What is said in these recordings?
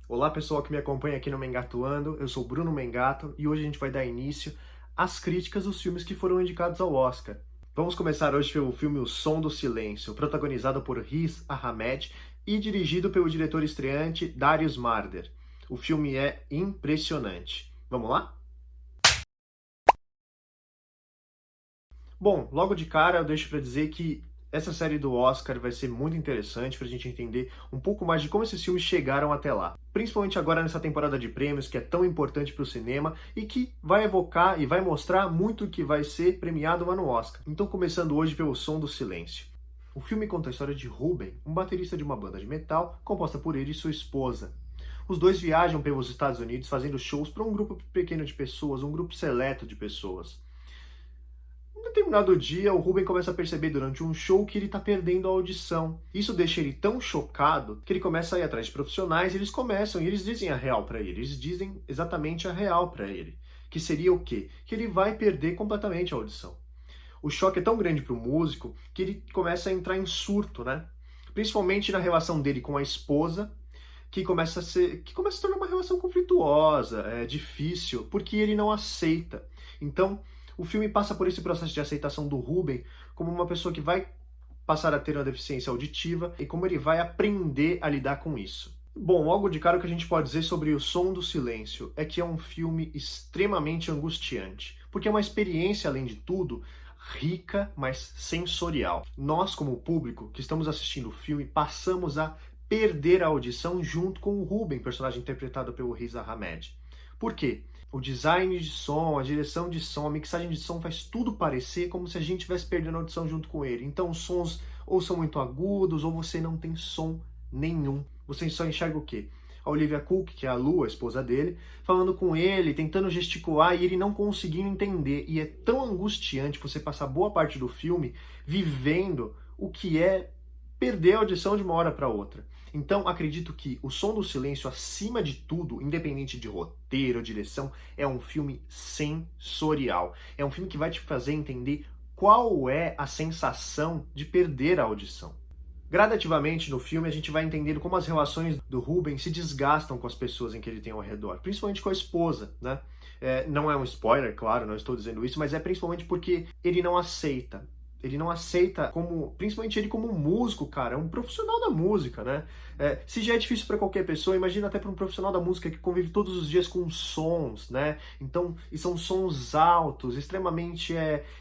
Olá pessoal que me acompanha aqui no Mengatuando, eu sou Bruno Mengato e hoje a gente vai dar início às críticas dos filmes que foram indicados ao Oscar. Vamos começar hoje pelo filme O Som do Silêncio, protagonizado por Riz Ahmed e dirigido pelo diretor estreante Darius Marder. O filme é impressionante. Vamos lá? Bom, logo de cara eu deixo para dizer que essa série do Oscar vai ser muito interessante para a gente entender um pouco mais de como esses filmes chegaram até lá. Principalmente agora nessa temporada de prêmios que é tão importante para o cinema e que vai evocar e vai mostrar muito o que vai ser premiado lá no Oscar. Então, começando hoje pelo Som do Silêncio. O filme conta a história de Ruben, um baterista de uma banda de metal composta por ele e sua esposa. Os dois viajam pelos Estados Unidos fazendo shows para um grupo pequeno de pessoas, um grupo seleto de pessoas. Um determinado dia, o Ruben começa a perceber durante um show que ele está perdendo a audição. Isso deixa ele tão chocado que ele começa a ir atrás de profissionais e eles dizem a real para ele. Eles dizem exatamente a real para ele. Que seria o quê? Que ele vai perder completamente a audição. O choque é tão grande para o músico que ele começa a entrar em surto, né? Principalmente na relação dele com a esposa, que começa a se tornar uma relação conflituosa, difícil, porque ele não aceita. Então, o filme passa por esse processo de aceitação do Ruben como uma pessoa que vai passar a ter uma deficiência auditiva e como ele vai aprender a lidar com isso. Bom, logo de cara o que a gente pode dizer sobre O Som do Silêncio é que é um filme extremamente angustiante, porque é uma experiência, além de tudo, rica, mas sensorial. Nós, como público que estamos assistindo o filme, passamos a perder a audição junto com o Ruben, personagem interpretado pelo Riz Ahmed. Por quê? O design de som, a direção de som, a mixagem de som faz tudo parecer como se a gente estivesse perdendo a audição junto com ele. Então os sons ou são muito agudos ou você não tem som nenhum. Você só enxerga o quê? A Olivia Cooke, que é a Lu, a esposa dele, falando com ele, tentando gesticular e ele não conseguindo entender. E é tão angustiante você passar boa parte do filme vivendo o que é perder a audição de uma hora para outra. Então, acredito que O Som do Silêncio, acima de tudo, independente de roteiro, direção, é um filme sensorial. É um filme que vai te fazer entender qual é a sensação de perder a audição. Gradativamente no filme a gente vai entendendo como as relações do Ruben se desgastam com as pessoas em que ele tem ao redor, principalmente com a esposa, né? Não é um spoiler, claro, não estou dizendo isso, mas é principalmente porque ele não aceita. Ele não aceita como, principalmente ele como um músico, cara, é um profissional da música, né? Se já é difícil para qualquer pessoa, imagina até para um profissional da música que convive todos os dias com sons, né? Então, e são sons altos, extremamente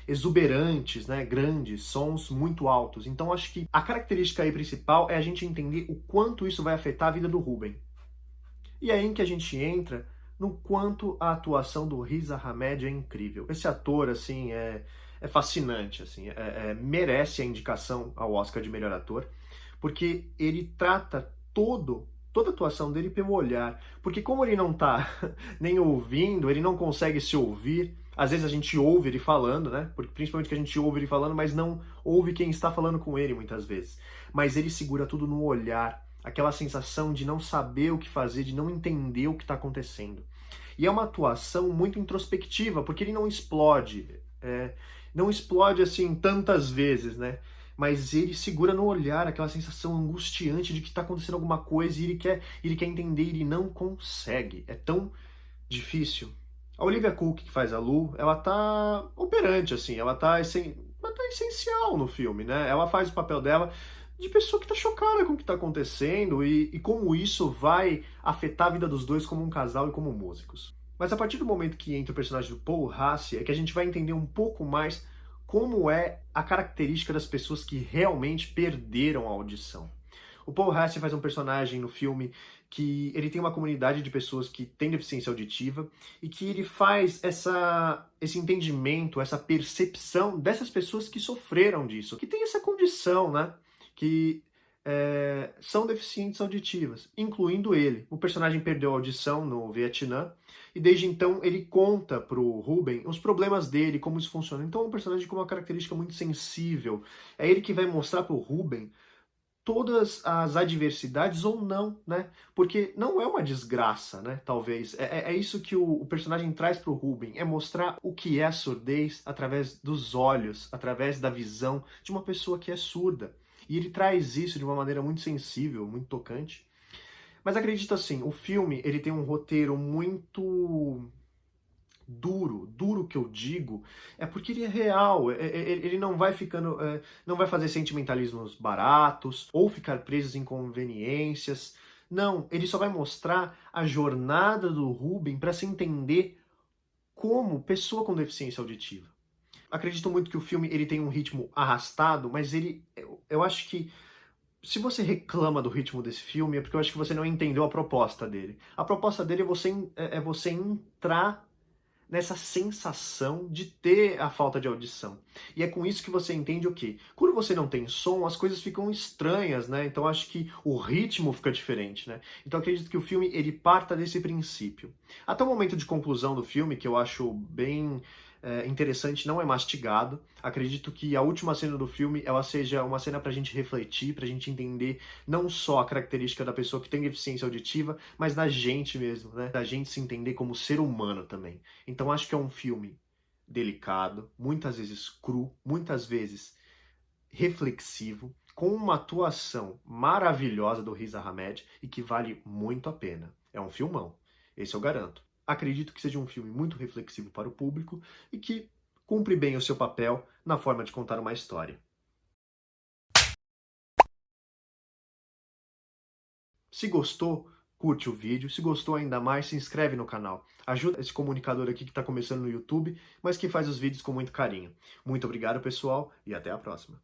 exuberantes, né? Grandes, sons muito altos. Então, acho que a característica aí principal é a gente entender o quanto isso vai afetar a vida do Ruben. E é aí que a gente entra no quanto a atuação do Riz Ahmed é incrível. Esse ator, assim, é fascinante, assim, merece a indicação ao Oscar de melhor ator, porque ele trata toda a atuação dele pelo olhar. Porque como ele não tá nem ouvindo, ele não consegue se ouvir, às vezes a gente ouve ele falando, né? Porque, principalmente que a gente ouve ele falando, mas não ouve quem está falando com ele muitas vezes. Mas ele segura tudo no olhar, aquela sensação de não saber o que fazer, de não entender o que está acontecendo. E é uma atuação muito introspectiva, porque ele não explode. Não explode assim tantas vezes, né? Mas ele segura no olhar aquela sensação angustiante de que está acontecendo alguma coisa e ele quer entender e ele não consegue. É tão difícil. A Olivia Cooke, que faz a Lu, ela tá operante, assim, ela tá essencial no filme, né? Ela faz o papel dela de pessoa que tá chocada com o que tá acontecendo e como isso vai afetar a vida dos dois como um casal e como músicos. Mas a partir do momento que entra o personagem do Paul Rassi, é que a gente vai entender um pouco mais como é a característica das pessoas que realmente perderam a audição. O Paul Rassi faz um personagem no filme que ele tem uma comunidade de pessoas que têm deficiência auditiva e que ele faz esse entendimento, essa percepção dessas pessoas que sofreram disso, que tem essa condição, né? Que são deficientes auditivas, incluindo ele. O personagem perdeu a audição no Vietnã e desde então ele conta pro Ruben os problemas dele, como isso funciona. Então é um personagem com uma característica muito sensível. É ele que vai mostrar pro Ruben todas as adversidades ou não, né? Porque não é uma desgraça, né? Talvez. É isso que o personagem traz pro Ruben, é mostrar o que é a surdez através dos olhos, através da visão de uma pessoa que é surda. E ele traz isso de uma maneira muito sensível, muito tocante. Mas acredito assim, o filme ele tem um roteiro muito duro. Duro que eu digo é porque ele é real. Ele não vai ficando, não vai fazer sentimentalismos baratos ou ficar preso em conveniências. Não, ele só vai mostrar a jornada do Ruben para se entender como pessoa com deficiência auditiva. Acredito muito que o filme ele tem um ritmo arrastado, mas eu acho que se você reclama do ritmo desse filme é porque eu acho que você não entendeu a proposta dele. A proposta dele é você entrar nessa sensação de ter a falta de audição. E é com isso que você entende o quê? Quando você não tem som, as coisas ficam estranhas, né? Então acho que o ritmo fica diferente, né? Então acredito que o filme ele parta desse princípio. Até o momento de conclusão do filme, que eu acho bem interessante, não é mastigado. Acredito que a última cena do filme ela seja uma cena pra gente refletir, pra gente entender não só a característica da pessoa que tem deficiência auditiva, mas da gente mesmo, né? Da gente se entender como ser humano também. Então acho que é um filme delicado, muitas vezes cru, muitas vezes reflexivo, com uma atuação maravilhosa do Riz Ahmed e que vale muito a pena. É um filmão, esse eu garanto. Acredito que seja um filme muito reflexivo para o público e que cumpre bem o seu papel na forma de contar uma história. Se gostou, curte o vídeo. Se gostou ainda mais, se inscreve no canal. Ajuda esse comunicador aqui que está começando no YouTube, mas que faz os vídeos com muito carinho. Muito obrigado, pessoal, e até a próxima.